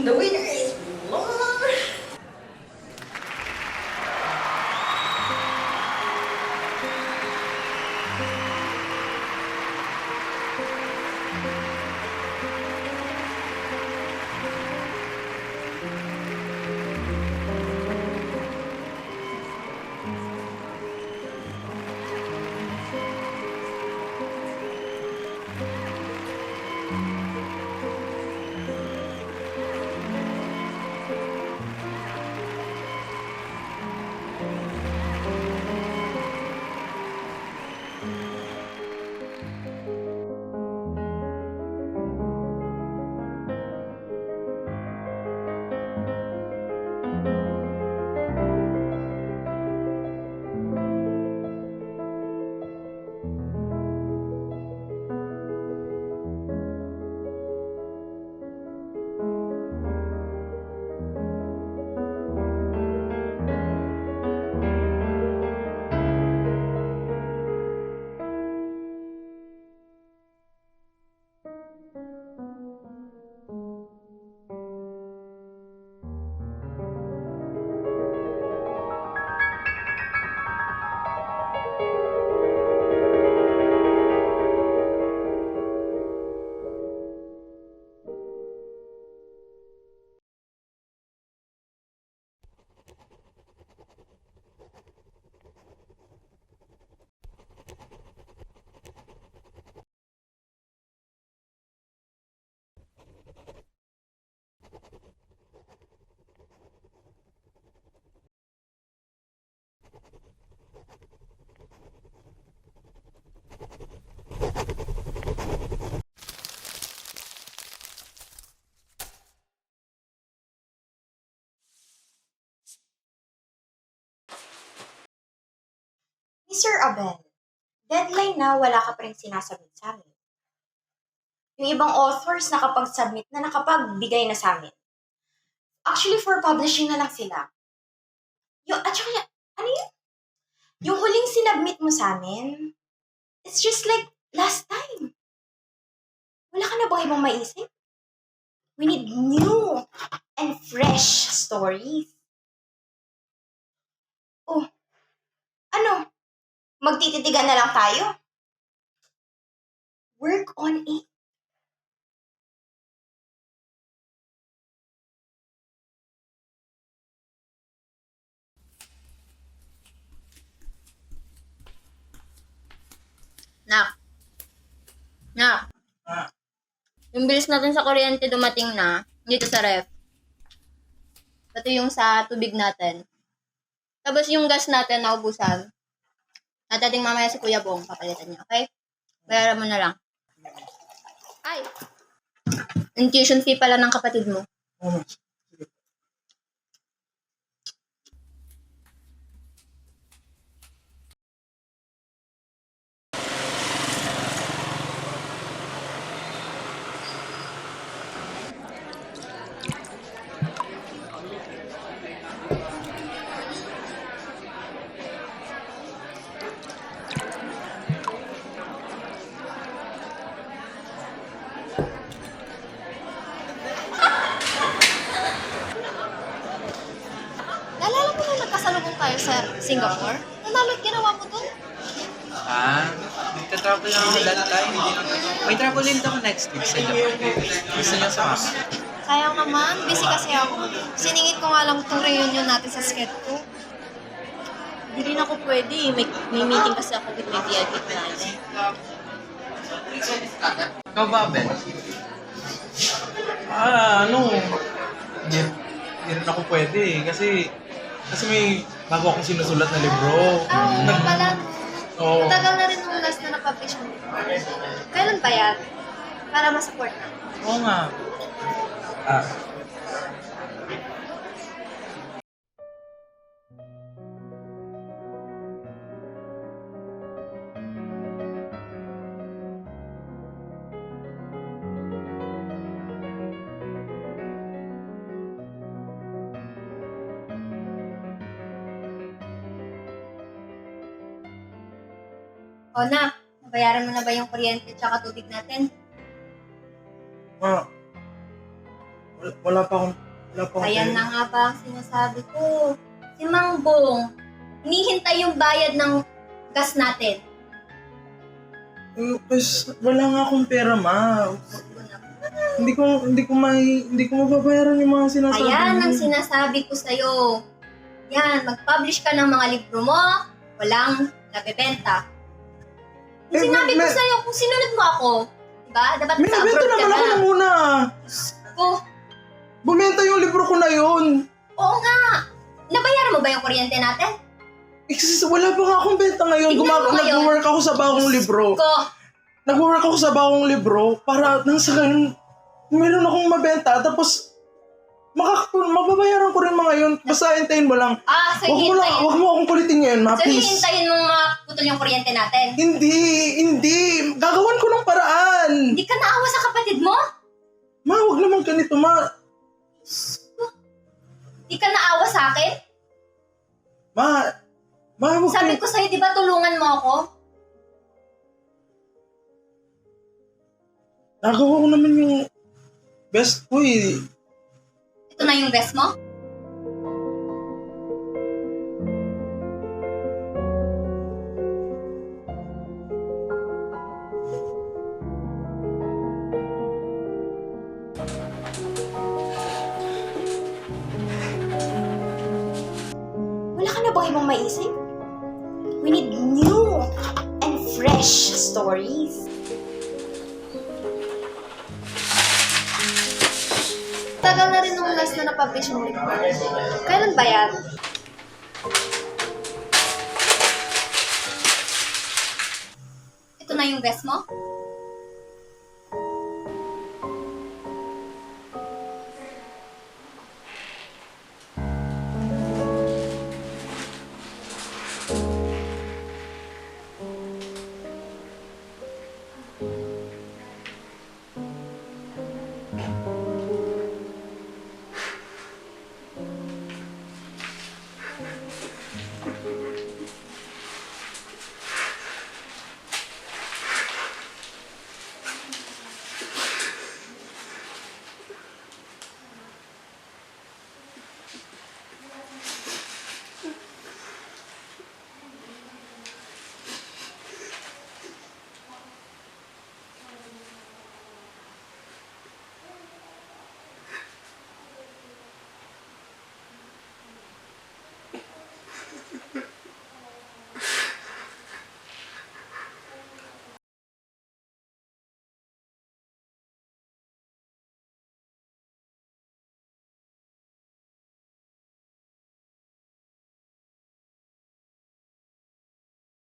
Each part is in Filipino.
The winner is Lord. Mr. Abel, deadline na wala ka pa rin sinasubmit sa amin. Yung ibang authors nakapag-submit na nakapagbigay na sa amin. Actually, for publishing na lang sila. At saka, ano yun? Yung huling sinubmit mo sa amin, it's just like last time. Wala ka na bang ibang maisip? We need new and fresh stories. Oh, ano? Magtititigan na lang tayo? Work on it. Nak. Nak. Yung bilis natin sa kuryente dumating na, dito sa ref. Pati yung sa tubig natin. Tapos yung gas natin naubusan. Natating mamaya si Kuya Bong, papalitan niya, okay? Bayaran mo na lang. Ay! Yung tuition fee pala ng kapatid mo. Naalala mo nung nagkasalubong tayo sa Singapore? Ano ginawa mo dun? Nagtatravel lang ako that time. May travel din ako next week sa Japan. Gusto niya sa mama. Sayang naman, busy kasi ako. Siningit ko nga lang itong reunion natin sa sked ko. Hindi rin ako pwede. May meeting kasi ako with my VIP client. Ikaw ba, Ben? Hindi rin ako pwede eh. Kasi may bago akong sinusulat na libro. Ah, pala. Oo. Matagal na rin nung last na na-publish mo. Kailan pa yan? Para ma-support na. Oo nga. Ah, O na, nabayaran mo na ba yung kuryente at tubig natin? wala Wala pa akong Ayan pera. na nga ba ang sinasabi ko. Si Mang Bong, hinihintay yung bayad ng gas natin. Kasi wala nga akong pera, ma. Hindi ko mababayaran yung mga sinasabi Ayan mo. ang sinasabi ko sa'yo. Yan, mag-publish ka ng mga libro mo, walang nabebenta. Yung sinabi ko sa'yo, kung sinunod mo ako, diba? Dapat May sa nabenta abroad ka naman na. ako na muna. Oh, Bumenta yung libro ko na yun. oo nga. Nabayaran mo ba yung kuryente natin? Wala pa nga akong benta ngayon. Tignan mo ngayon. Nag-work ako sa bagong libro. Nag-work ako sa bagong libro para nang sa ganun, meron akong mabenta. Tapos, mababayaran ko rin mga yun. Basta hintayin mo lang. So hihintayin. Huwag mo akong kulitin ngayon, ma. So Please. hihintayin mong maputol yung kuryente natin. Hindi. Gagawan ko ng paraan. Hindi ka naawa sa kapatid mo? Ma, huwag naman ganito, ma. Hindi ka naawa sa akin? Ma, huwag Sabi ko sa'yo, di ba tulungan mo ako? Nagawa ko naman yung best ko eh. Ito na yung best mo? Wala ka na bang ibang maisip? We need new and fresh stories. Tagal na rin nung last na na-publish yung libro. Kailan ba yan? Ito na yung best mo?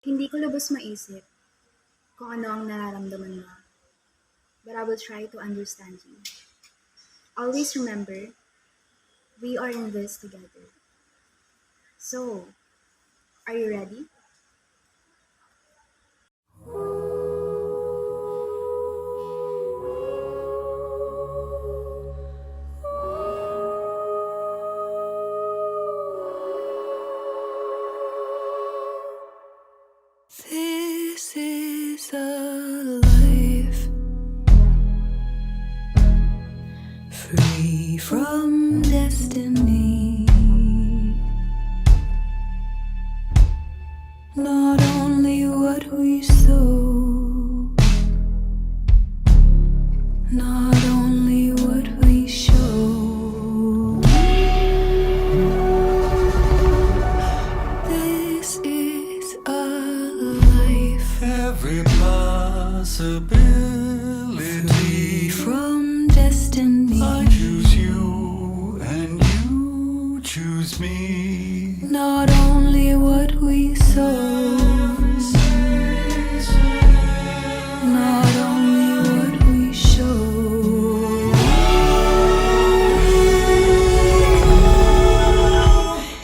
Hindi ko lubos maisip kung ano ang nararamdaman mo. But I will try to understand you. Always remember, we are in this together. So, are you ready? This is a life free from destiny. Not only what we sow, not only what we show. This is a life Every possibility. free from destiny. I choose you and you choose me. Not only what we sow,